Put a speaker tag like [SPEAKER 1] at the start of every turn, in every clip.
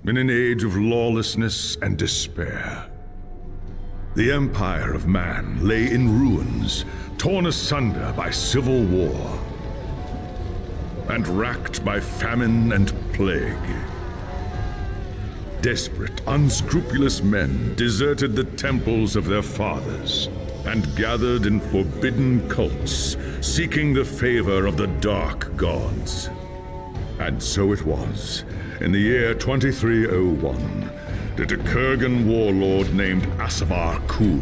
[SPEAKER 1] in an age of lawlessness and despair. The empire of man lay in ruins, torn asunder by civil war, and racked by famine and plague. Desperate, unscrupulous men deserted the temples of their fathers and gathered in forbidden cults, seeking the favor of the dark gods. And so it was, in the year 2301, that a Kurgan warlord named Asavar Kul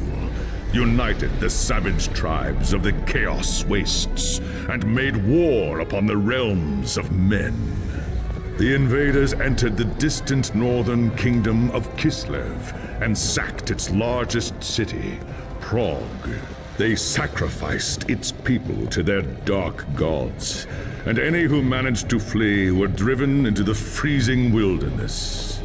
[SPEAKER 1] united the savage tribes of the Chaos Wastes and made war upon the realms of men. The invaders entered the distant northern kingdom of Kislev and sacked its largest city, Prague. They sacrificed its people to their dark gods, and any who managed to flee were driven into the freezing wilderness.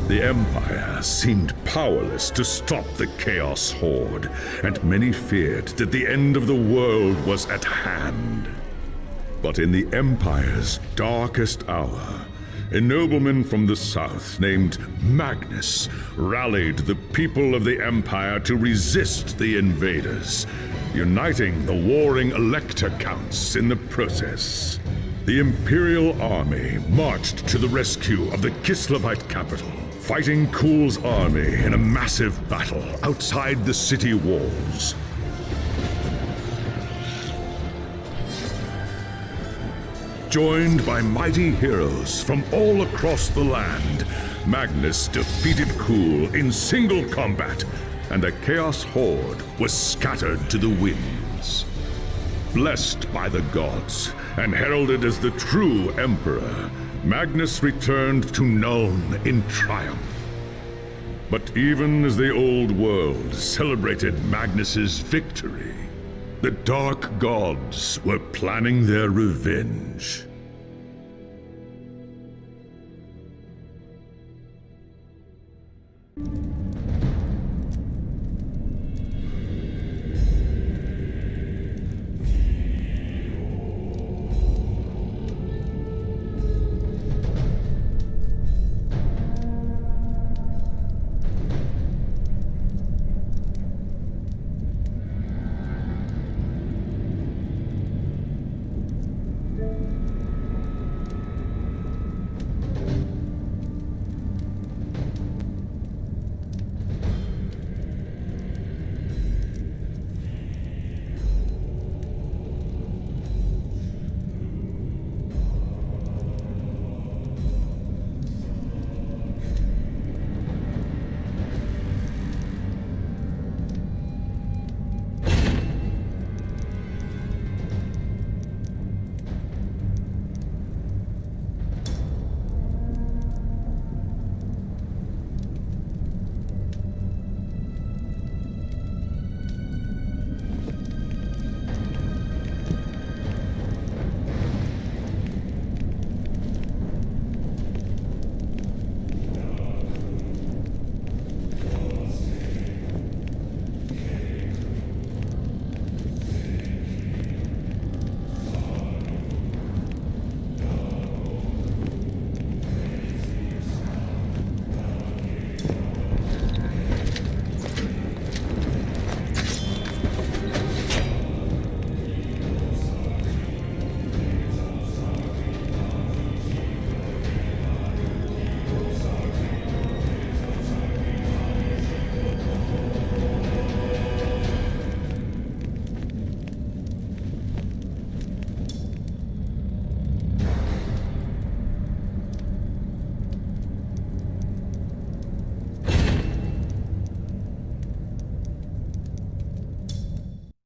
[SPEAKER 1] The Empire seemed powerless to stop the Chaos Horde, and many feared that the end of the world was at hand. But in the Empire's darkest hour, a nobleman from the south named Magnus rallied the people of the Empire to resist the invaders, uniting the warring Elector Counts in the process. The Imperial Army marched to the rescue of the Kislevite capital, fighting Kul's army in a massive battle outside the city walls. Joined by mighty heroes from all across the land, Magnus defeated Kul in single combat, and the Chaos Horde was scattered to the winds. Blessed by the gods and heralded as the true Emperor, Magnus returned to Nuln in triumph. But even as the old world celebrated Magnus's victory, the dark gods were planning their revenge.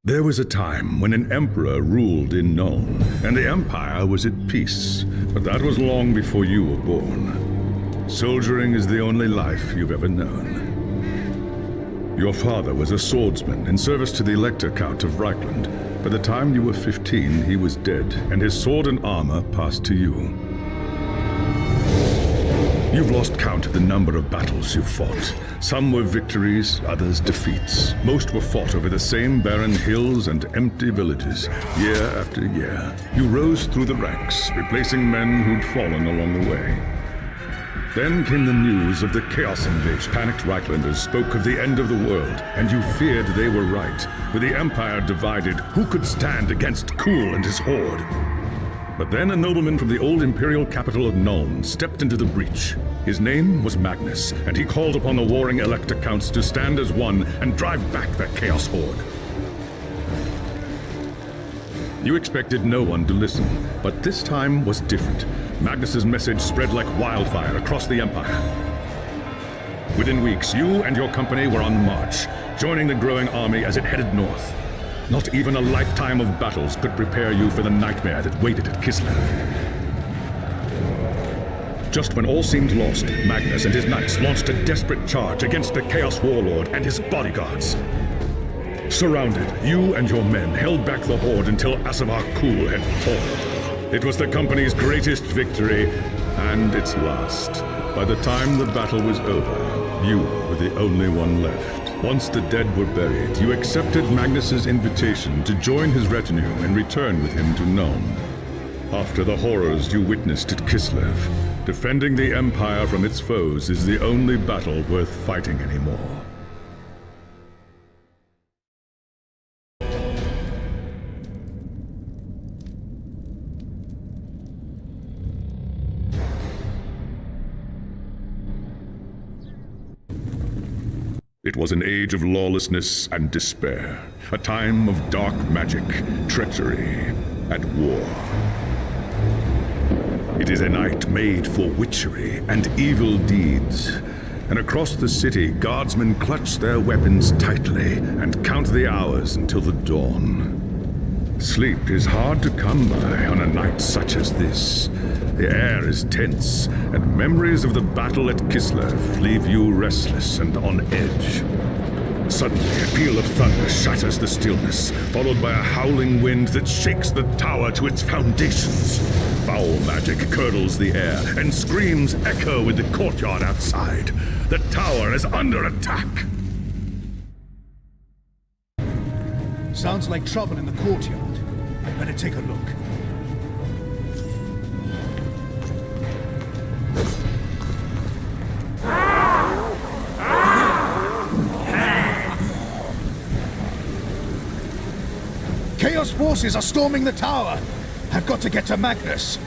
[SPEAKER 1] There was a time when an emperor ruled in Nuln, and the empire was at peace. But that was long before you were born. Soldiering is the only life you've ever known. Your father was a swordsman in service to the Elector Count of Reichland. By the time you were 15, he was dead, and his sword and armor passed to you. You've lost count of the number of battles you've fought. Some were victories, others defeats. Most were fought over the same barren hills and empty villages, year after year. You rose through the ranks, replacing men who'd fallen along the way. Then came the news of the Chaos invasion. Panicked Reichlanders spoke of the end of the world, and you feared they were right. With the Empire divided, who could stand against Kuhl and his horde? But then a nobleman from the old imperial capital of Nuln stepped into the breach. His name was Magnus, and he called upon the warring Elector Counts to stand as one and drive back the Chaos horde. You expected no one to listen, but this time was different. Magnus's message spread like wildfire across the Empire. Within weeks, you and your company were on the march, joining the growing army as it headed north. Not even a lifetime of battles could prepare you for the nightmare that waited at Kislev. Just when all seemed lost, Magnus and his knights launched a desperate charge against the Chaos Warlord and his bodyguards. Surrounded, you and your men held back the horde until Asavar Kuhl had fallen. It was the company's greatest victory, and its last. By the time the battle was over, you were the only one left. Once the dead were buried, you accepted Magnus's invitation to join his retinue and return with him to Nuln. After the horrors you witnessed at Kislev, defending the Empire from its foes is the only battle worth fighting anymore. It was an age of lawlessness and despair, a time of dark magic, treachery, and war. It is a night made for witchery and evil deeds, and across the city, guardsmen clutch their weapons tightly and count the hours until the dawn. Sleep is hard to come by on a night such as this. The air is tense, and memories of the battle at Kislev leave you restless and on edge. Suddenly, a peal of thunder shatters the stillness, followed by a howling wind that shakes the tower to its foundations. Foul magic curdles the air, and screams echo in the courtyard outside. The tower is under attack.
[SPEAKER 2] Sounds like trouble in the courtyard. I'd better take a look. Chaos forces are storming the tower. I've got to get to Magnus.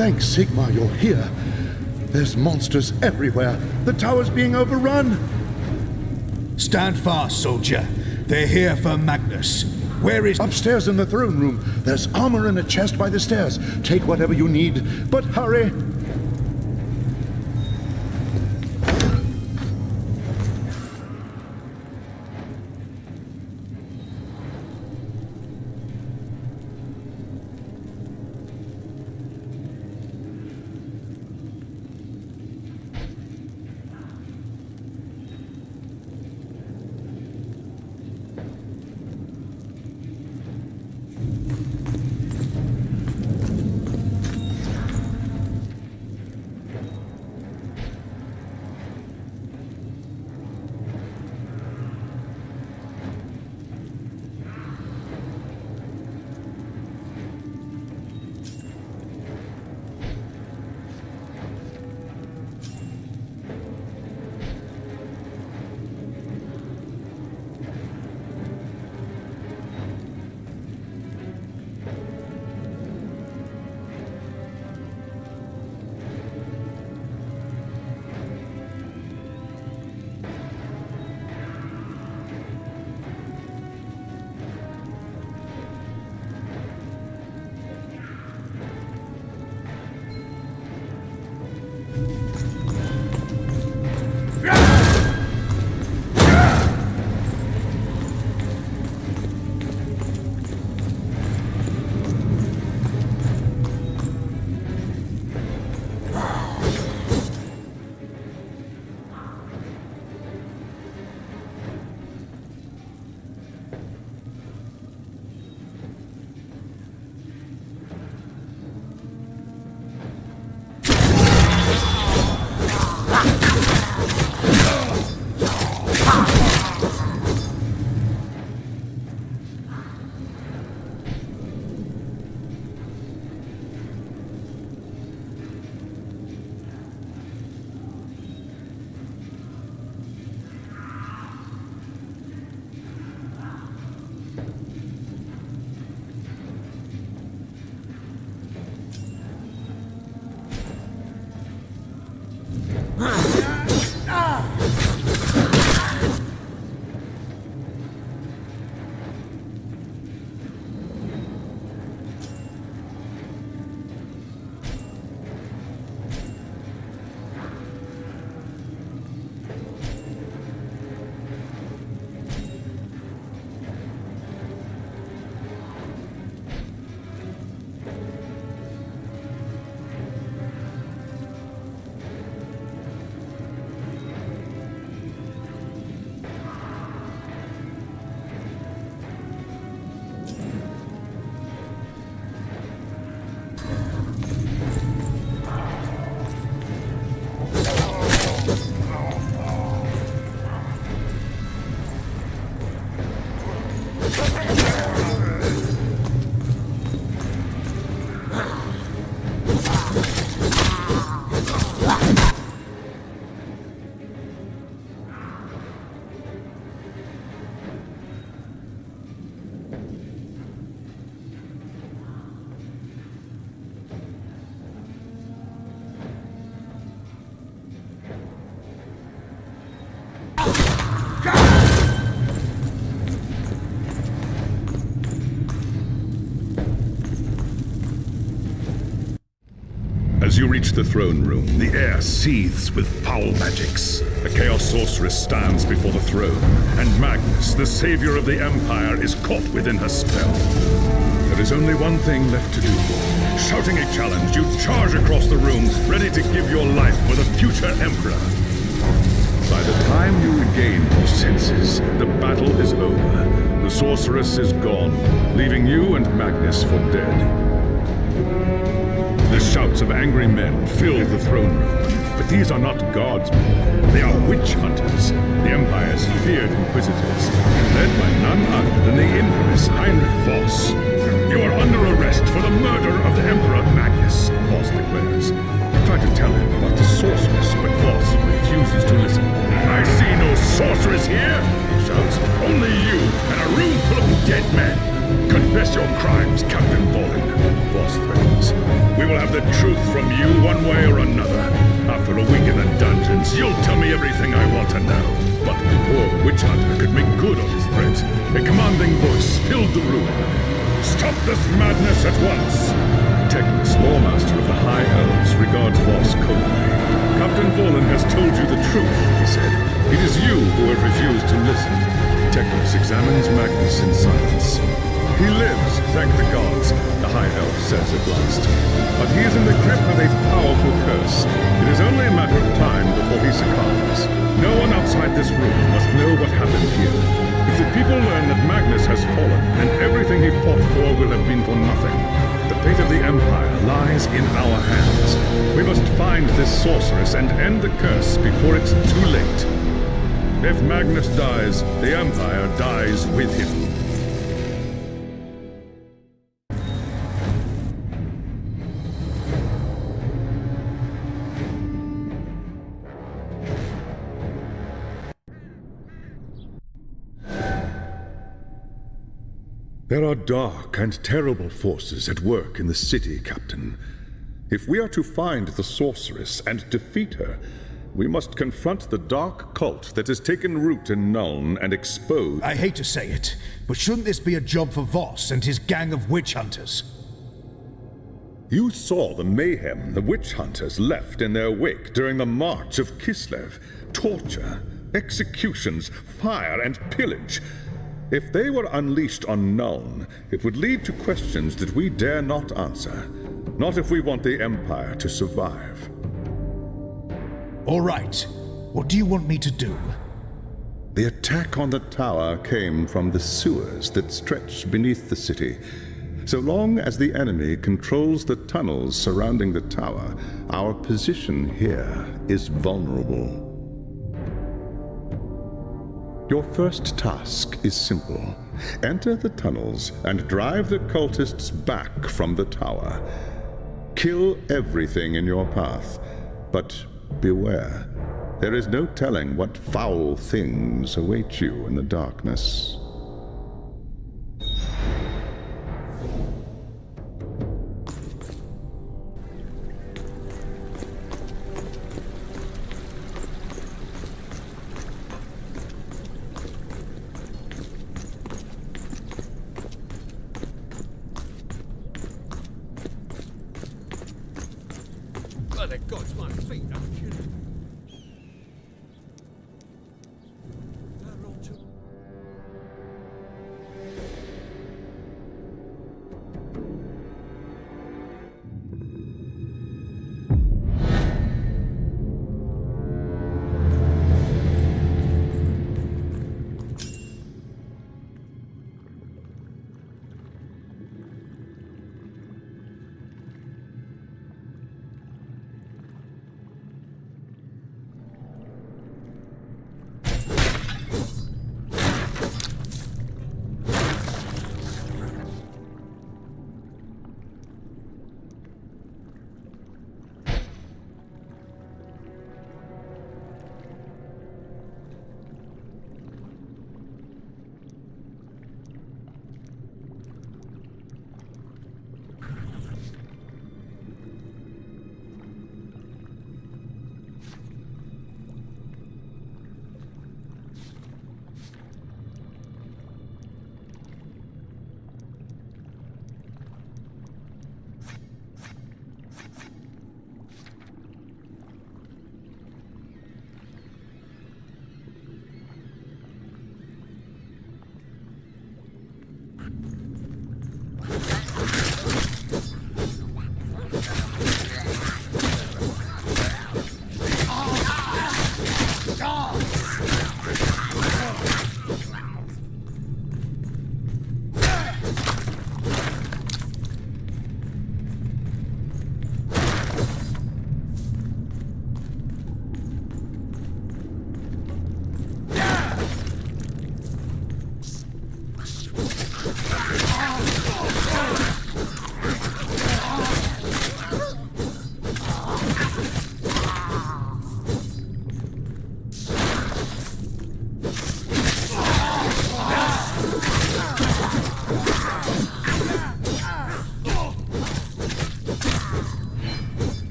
[SPEAKER 3] Thanks, Sigmar, you're here. There's monsters everywhere. The tower's being overrun.
[SPEAKER 2] Stand fast, soldier. They're here for Magnus. Where is...
[SPEAKER 3] Upstairs in the throne room. There's armor in a chest by the stairs. Take whatever you need, but hurry.
[SPEAKER 1] you reach the throne room, the air seethes with foul magics. The Chaos Sorceress stands before the throne, and Magnus, the savior of the Empire, is caught within her spell. There is only one thing left to do. Shouting a challenge, you charge across the room, ready to give your life for the future Emperor. By the time you regain your senses, the battle is over. The Sorceress is gone, leaving you and Magnus for dead. The shouts of angry men fill the throne room, but these are not gods. They are witch hunters, the Empire's feared inquisitors, led by none other than the infamous Heinrich Voss. You are under arrest for the murder of the Emperor Magnus, Voss declares. You try to tell him about the sorceress, but Voss refuses to listen. I see no sorceress here, he shouts. Only you and a room full of dead men. Confess your crimes, Captain Volin, Voss threatens. We will have the truth from you one way or another. After a week in the dungeons, you'll tell me everything I want to know. But before the witch hunter could make good on his threat, a commanding voice filled the room. Stop this madness at once! Teclis, Lawmaster of the High Elves, regards Voss coldly. Captain Volin has told you the truth, he said. It is you who have refused to listen. Teclis examines Magnus in silence. He lives, thank the gods, the High Elf says at last. But he is in the grip of a powerful curse. It is only a matter of time before he succumbs. No one outside this room must know what happened here. If the people learn that Magnus has fallen, then everything he fought for will have been for nothing. The fate of the Empire lies in our hands. We must find this sorceress and end the curse before it's too late. If Magnus dies, the Empire dies with him. There are dark and terrible forces at work in the city, Captain. If we are to find the sorceress and defeat her, we must confront the dark cult that has taken root in Nuln and expose...
[SPEAKER 2] I hate to say it, but shouldn't this be a job for Voss and his gang of witch hunters?
[SPEAKER 1] You saw the mayhem the witch hunters left in their wake during the March of Kislev. Torture, executions, fire, and pillage. If they were unleashed on Nuln, it would lead to questions that we dare not answer. Not if we want the Empire to survive.
[SPEAKER 2] All right. What do you want me to do?
[SPEAKER 1] The attack on the tower came from the sewers that stretch beneath the city. So long as the enemy controls the tunnels surrounding the tower, our position here is vulnerable. Your first task is simple. Enter the tunnels and drive the cultists back from the tower. Kill everything in your path, but beware. There is no telling what foul things await you in the darkness.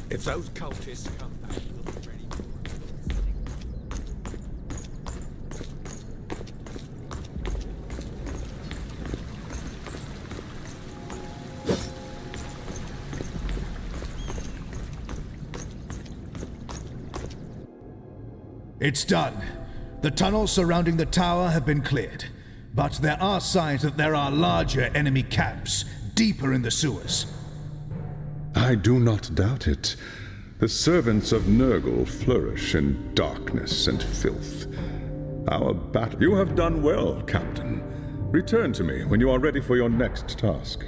[SPEAKER 4] If those cultists come back, we'll be ready.
[SPEAKER 2] It's done. The tunnels surrounding the tower have been cleared, but there are signs that there are larger enemy camps deeper in the sewers.
[SPEAKER 1] I do not doubt it. The servants of Nurgle flourish in darkness and filth. Our battle... You have done well, Captain. Return to me when you are ready for your next task.